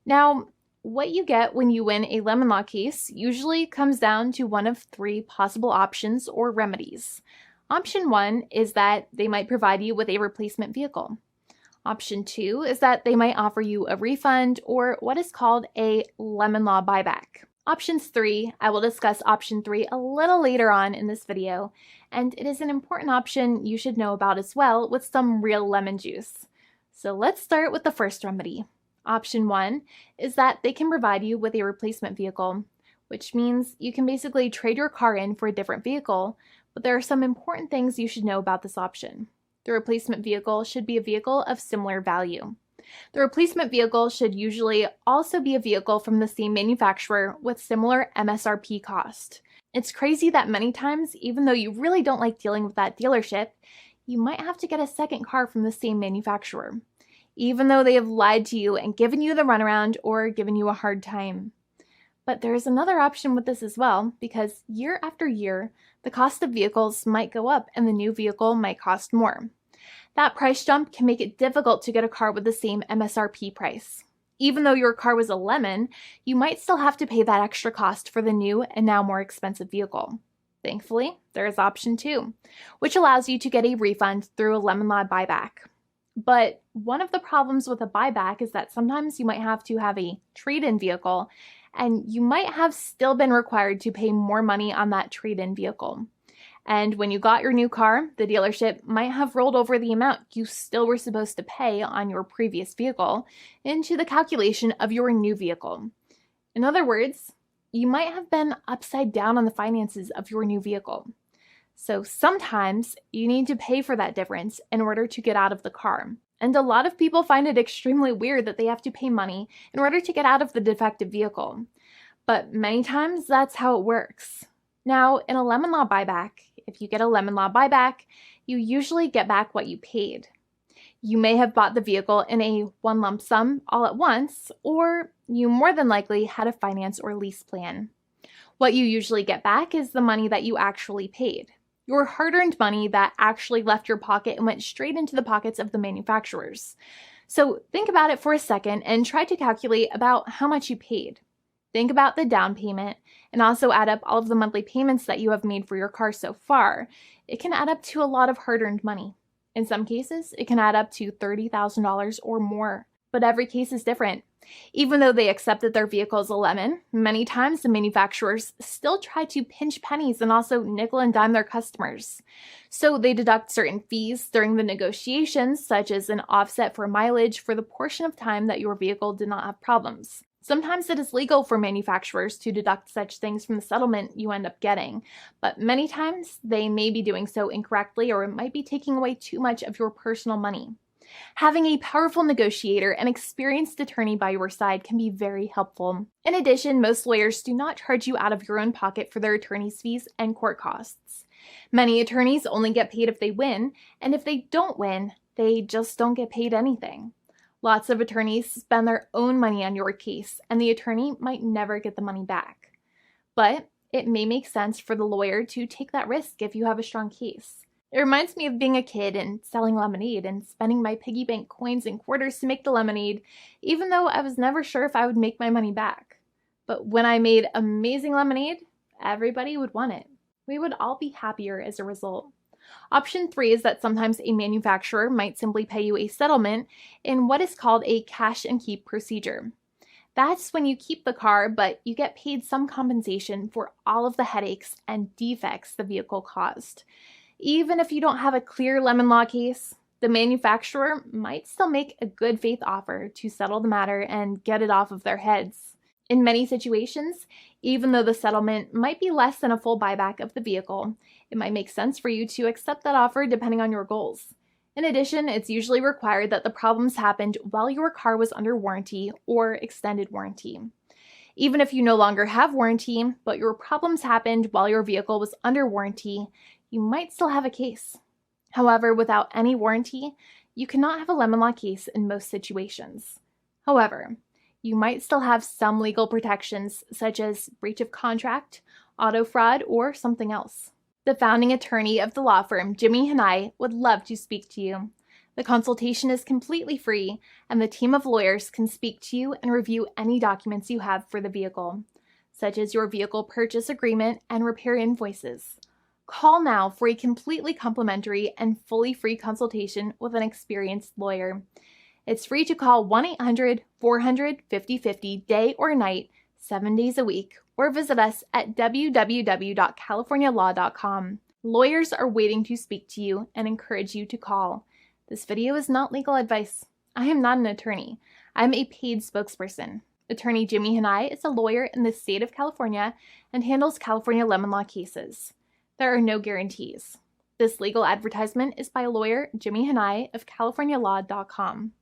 Now, what you get when you win a lemon law case usually comes down to one of three possible options or remedies. Option one is that they might provide you with a replacement vehicle. Option two is that they might offer you a refund or what is called a lemon law buyback. Options three, I will discuss option three a little later on in this video, and it is an important option you should know about as well with some real lemon juice. So let's start with the first remedy. Option one is that they can provide you with a replacement vehicle, which means you can basically trade your car in for a different vehicle, but there are some important things you should know about this option. The replacement vehicle should be a vehicle of similar value. The replacement vehicle should usually also be a vehicle from the same manufacturer with similar MSRP cost. It's crazy that many times, even though you really don't like dealing with that dealership, you might have to get a second car from the same manufacturer, even though they have lied to you and given you the runaround or given you a hard time. But there is another option with this as well, because year after year, the cost of vehicles might go up and the new vehicle might cost more. That price jump can make it difficult to get a car with the same MSRP price. Even though your car was a lemon, you might still have to pay that extra cost for the new and now more expensive vehicle. Thankfully, there is option two, which allows you to get a refund through a lemon law buyback. But one of the problems with a buyback is that sometimes you might have to have a trade-in vehicle, and you might have still been required to pay more money on that trade-in vehicle. And when you got your new car, the dealership might have rolled over the amount you still were supposed to pay on your previous vehicle into the calculation of your new vehicle. In other words, you might have been upside down on the finances of your new vehicle. So sometimes you need to pay for that difference in order to get out of the car. And a lot of people find it extremely weird that they have to pay money in order to get out of the defective vehicle. But many times that's how it works. Now, in a lemon law buyback, if you get a lemon law buyback, you usually get back what you paid. You may have bought the vehicle in a one lump sum all at once, or you more than likely had a finance or lease plan. What you usually get back is the money that you actually paid. Your hard-earned money that actually left your pocket and went straight into the pockets of the manufacturers. So think about it for a second and try to calculate about how much you paid. Think about the down payment and also add up all of the monthly payments that you have made for your car so far. It can add up to a lot of hard-earned money. In some cases, it can add up to $30,000 or more, but every case is different. Even though they accept that their vehicle is a lemon, many times the manufacturers still try to pinch pennies and also nickel and dime their customers. So they deduct certain fees during the negotiations, such as an offset for mileage for the portion of time that your vehicle did not have problems. Sometimes it is legal for manufacturers to deduct such things from the settlement you end up getting, but many times they may be doing so incorrectly or it might be taking away too much of your personal money. Having a powerful negotiator and experienced attorney by your side can be very helpful. In addition, most lawyers do not charge you out of your own pocket for their attorney's fees and court costs. Many attorneys only get paid if they win, and if they don't win, they just don't get paid anything. Lots of attorneys spend their own money on your case, and the attorney might never get the money back. But it may make sense for the lawyer to take that risk if you have a strong case. It reminds me of being a kid and selling lemonade and spending my piggy bank coins and quarters to make the lemonade, even though I was never sure if I would make my money back. But when I made amazing lemonade, everybody would want it. We would all be happier as a result. Option three is that sometimes a manufacturer might simply pay you a settlement in what is called a cash and keep procedure. That's when you keep the car, but you get paid some compensation for all of the headaches and defects the vehicle caused. Even if you don't have a clear lemon law case, the manufacturer might still make a good faith offer to settle the matter and get it off of their heads. In many situations, even though the settlement might be less than a full buyback of the vehicle, it might make sense for you to accept that offer depending on your goals. In addition, it's usually required that the problems happened while your car was under warranty or extended warranty. Even if you no longer have warranty, but your problems happened while your vehicle was under warranty, you might still have a case. However, without any warranty, you cannot have a lemon law case in most situations. However, you might still have some legal protections such as breach of contract, auto fraud, or something else. The founding attorney of the law firm, Jimmy and I, would love to speak to you. The consultation is completely free, and the team of lawyers can speak to you and review any documents you have for the vehicle, such as your vehicle purchase agreement and repair invoices. Call now for a completely complimentary and fully free consultation with an experienced lawyer. It's free to call 1-800-400-5050 day or night, 7 days a week, or visit us at www.californialaw.com. Lawyers are waiting to speak to you and encourage you to call. This video is not legal advice. I am not an attorney. I'm a paid spokesperson. Attorney Jimmy Hanai is a lawyer in the state of California and handles California lemon law cases. There are no guarantees. This legal advertisement is by lawyer Jimmy Hanai of CaliforniaLaw.com.